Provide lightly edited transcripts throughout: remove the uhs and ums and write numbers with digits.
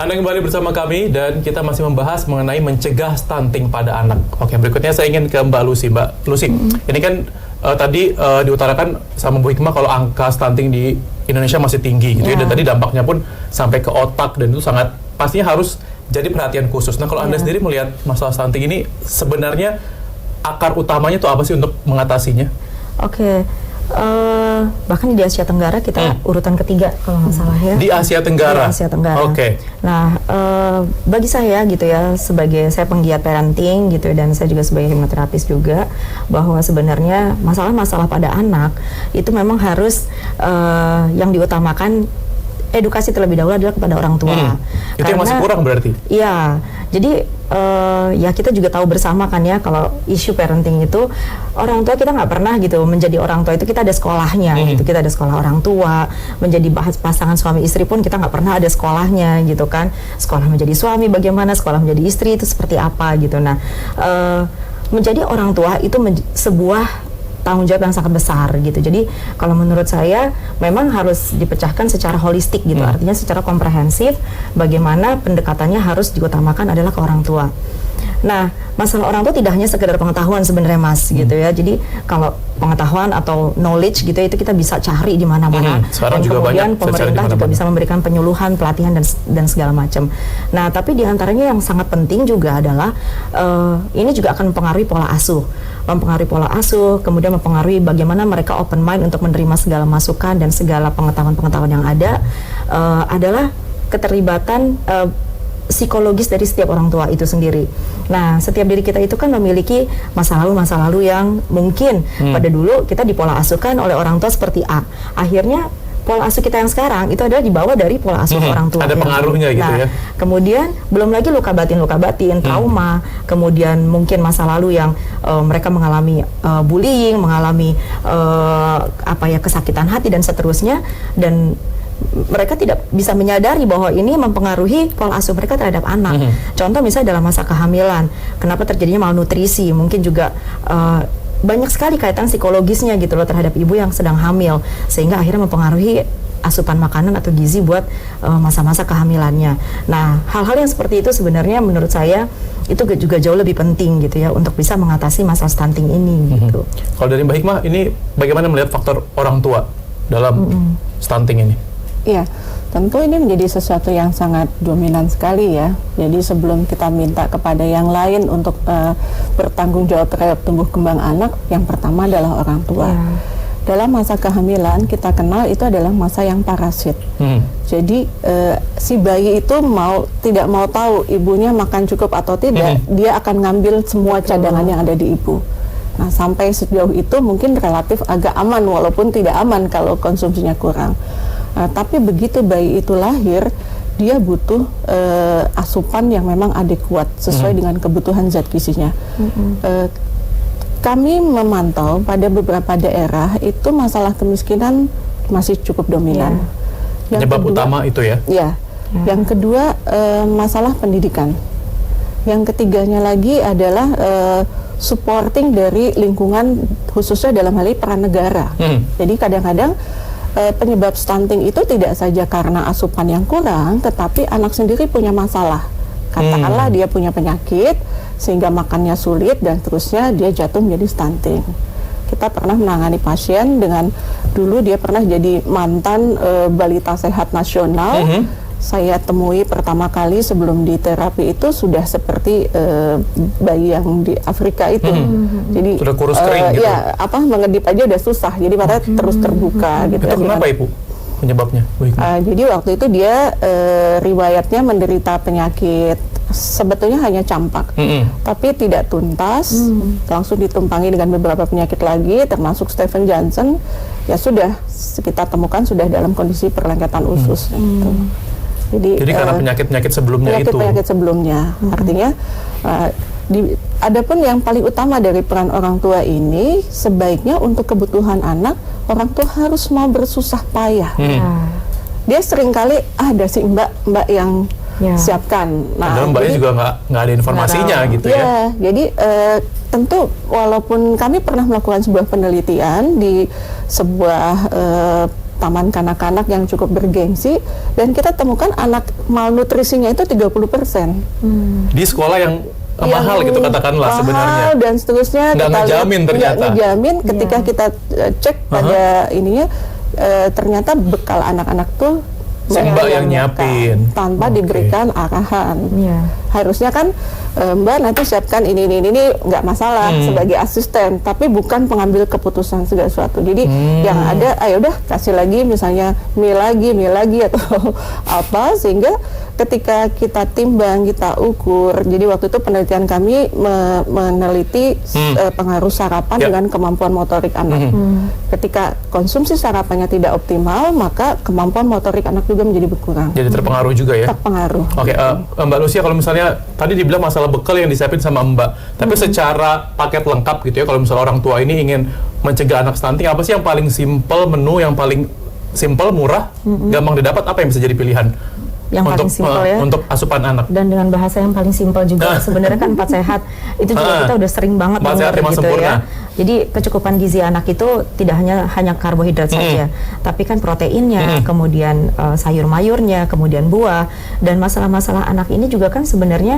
Anda kembali bersama kami dan kita masih membahas mengenai mencegah stunting pada anak. Oke, berikutnya saya ingin ke Mbak Lucy. Mbak Lucy, ini kan tadi diutarakan sama Bu Hikmah kalau angka stunting di Indonesia masih tinggi gitu ya, dan tadi dampaknya pun sampai ke otak dan itu sangat pastinya harus jadi perhatian khusus. Nah, kalau Anda sendiri melihat masalah stunting ini sebenarnya akar utamanya itu apa sih untuk mengatasinya? Oke. Bahkan di Asia Tenggara kita urutan ketiga kalau nggak salah ya. Di Asia Tenggara? Di Asia Tenggara. Oke. Nah, bagi saya gitu ya, saya penggiat parenting gitu dan saya juga sebagai hipnoterapis juga, bahwa sebenarnya masalah-masalah pada anak itu memang harus yang diutamakan edukasi terlebih dahulu adalah kepada orang tua. Itu yang masih kurang berarti? Iya, jadi ya kita juga tahu bersama kan ya, kalau isu parenting itu orang tua kita nggak pernah gitu menjadi orang tua itu kita ada sekolahnya gitu, kita ada sekolah orang tua, menjadi pasangan suami istri pun kita nggak pernah ada sekolahnya gitu kan, sekolah menjadi suami bagaimana, sekolah menjadi istri itu seperti apa gitu. Nah, menjadi orang tua itu sebuah tanggung jawab yang sangat besar gitu. Jadi kalau menurut saya memang harus dipecahkan secara holistik gitu, artinya secara komprehensif bagaimana pendekatannya harus diutamakan adalah ke orang tua. Nah, masalah orang tua tidak hanya sekedar pengetahuan sebenarnya Mas gitu ya. Jadi kalau pengetahuan atau knowledge gitu ya, itu kita bisa cari di mana-mana. Sekarang dan juga kemudian banyak pemerintah juga bisa memberikan penyuluhan, pelatihan dan segala macam. Nah, tapi di antaranya yang sangat penting juga adalah ini juga akan mempengaruhi pola asuh, kemudian mempengaruhi bagaimana mereka open mind untuk menerima segala masukan dan segala pengetahuan-pengetahuan yang ada, adalah keterlibatan psikologis dari setiap orang tua itu sendiri. Nah, setiap diri kita itu kan memiliki masa lalu yang mungkin pada dulu kita dipola asuhkan oleh orang tua seperti A. Akhirnya pola asuh kita yang sekarang itu adalah dibawa dari pola asuh orang tua. Ada pengaruhnya gitu ya. Kemudian belum lagi luka batin, trauma, kemudian mungkin masa lalu yang mereka mengalami bullying, mengalami kesakitan hati dan seterusnya, dan mereka tidak bisa menyadari bahwa ini mempengaruhi pola asuh mereka terhadap anak. Contoh misalnya dalam masa kehamilan, kenapa terjadinya malnutrisi, mungkin juga banyak sekali kaitan psikologisnya gitu loh terhadap ibu yang sedang hamil, sehingga akhirnya mempengaruhi asupan makanan atau gizi buat masa-masa kehamilannya. Nah, hal-hal yang seperti itu sebenarnya menurut saya itu juga jauh lebih penting gitu ya untuk bisa mengatasi masalah stunting ini gitu. Kalau dari Mbak Hikmah, ini bagaimana melihat faktor orang tua dalam stunting ini? Iya, tentu ini menjadi sesuatu yang sangat dominan sekali ya. Jadi sebelum kita minta kepada yang lain untuk bertanggung jawab terhadap tumbuh kembang anak, yang pertama adalah orang tua. Dalam masa kehamilan kita kenal itu adalah masa yang parasit. Jadi si bayi itu tidak mau tahu ibunya makan cukup atau tidak, dia akan ngambil semua cadangan yang ada di ibu. Nah, sampai sejauh itu mungkin relatif agak aman, walaupun tidak aman kalau konsumsinya kurang. Tapi begitu bayi itu lahir, dia butuh asupan yang memang adekuat sesuai dengan kebutuhan zat gizinya. Kami memantau pada beberapa daerah itu masalah kemiskinan masih cukup dominan. Penyebab utama itu ya? Ya. Yang kedua masalah pendidikan. Yang ketiganya lagi adalah supporting dari lingkungan, khususnya dalam hal ini peran negara. Jadi kadang-kadang penyebab stunting itu tidak saja karena asupan yang kurang, tetapi anak sendiri punya masalah. Katakanlah dia punya penyakit sehingga makannya sulit dan terusnya dia jatuh menjadi stunting. Kita pernah menangani pasien dengan, dulu dia pernah jadi mantan balita sehat nasional. Saya temui pertama kali sebelum di terapi itu sudah seperti bayi yang di Afrika itu. Jadi sudah kurus kering gitu. Ya, mengedip aja udah susah. Jadi matanya terus terbuka gitu. Itu kenapa Ibu penyebabnya? Jadi waktu itu dia riwayatnya menderita penyakit, sebetulnya hanya campak, tapi tidak tuntas, langsung ditumpangi dengan beberapa penyakit lagi, termasuk Stephen Johnson. Ya sudah, kita temukan sudah dalam kondisi perlengketan usus. Gitu. Jadi karena penyakit-penyakit sebelumnya penyakit sebelumnya. Artinya adapun yang paling utama dari peran orang tua ini, sebaiknya untuk kebutuhan anak, orang tua harus mau bersusah payah. Dia seringkali ada si mbak yang siapkan. Nah, mbaknya juga nggak ada informasinya gitu ya. Jadi tentu walaupun kami pernah melakukan sebuah penelitian di sebuah taman kanak-kanak yang cukup bergengsi, dan kita temukan anak malnutrisinya itu 30%. Di sekolah yang mahal gitu katakanlah mahal sebenarnya. Dan seterusnya Nggak kita ngejamin lihat, ternyata. nggak ngejamin ketika Iya. kita cek pada ininya, ternyata bekal anak-anak tuh Si Mbak yang nyiapin. tanpa Oke. diberikan arahan. Iya. Harusnya kan Mbak nanti siapkan ini nggak masalah sebagai asisten, tapi bukan pengambil keputusan segala sesuatu. Jadi yang ada, ayo udah kasih lagi misalnya mie lagi atau apa, sehingga ketika kita timbang, kita ukur. Jadi waktu itu penelitian kami meneliti pengaruh sarapan Ya. dengan kemampuan motorik anak. Ketika konsumsi sarapannya tidak optimal, maka kemampuan motorik anak juga menjadi berkurang. Jadi terpengaruh juga ya. Terpengaruh. Oke, Mbak Lucia, kalau misalnya tadi dibilang masalah bekal yang disiapin sama Mbak, tapi secara paket lengkap gitu ya, kalau misalnya orang tua ini ingin mencegah anak stunting, apa sih yang paling simple, menu yang paling simple, murah, gampang didapat, apa yang bisa jadi pilihan Yang untuk paling simple ya. untuk asupan anak? Dan dengan bahasa yang paling simpel juga, sebenarnya kan 4 sehat itu juga kita udah sering banget 4 sehat, dengar 5 gitu sempurna. ya. Jadi kecukupan gizi anak itu tidak hanya karbohidrat saja, tapi kan proteinnya, kemudian sayur mayurnya, kemudian buah, dan masalah-masalah anak ini juga kan sebenarnya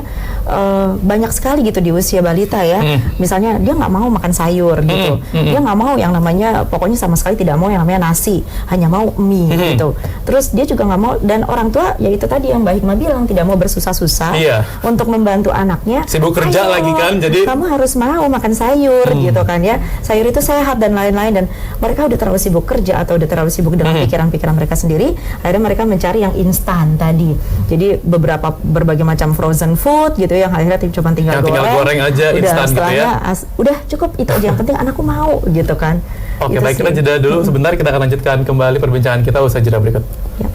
banyak sekali gitu di usia balita ya. Misalnya dia nggak mau makan sayur gitu, dia nggak mau yang namanya, pokoknya sama sekali tidak mau yang namanya nasi, hanya mau mie gitu. Terus dia juga nggak mau, dan orang tua ya itu tadi yang Mbak Hikmah bilang, tidak mau bersusah-susah untuk membantu anaknya. Sibuk kerja Ayo, lagi kan, jadi kamu harus mau makan sayur gitu kan ya, sayur itu sehat dan lain-lain, dan mereka udah terlalu sibuk kerja atau udah terlalu sibuk dengan pikiran-pikiran mereka sendiri, akhirnya mereka mencari yang instan tadi. Jadi berbagai macam frozen food gitu yang akhirnya cuma tinggal goreng aja, udah instan gitu ya. Udah cukup itu aja, yang penting anakku mau gitu kan. Oke, Gitu baik, kita sih. jeda dulu sebentar, kita akan lanjutkan kembali perbincangan kita usai jeda berikut. Ya.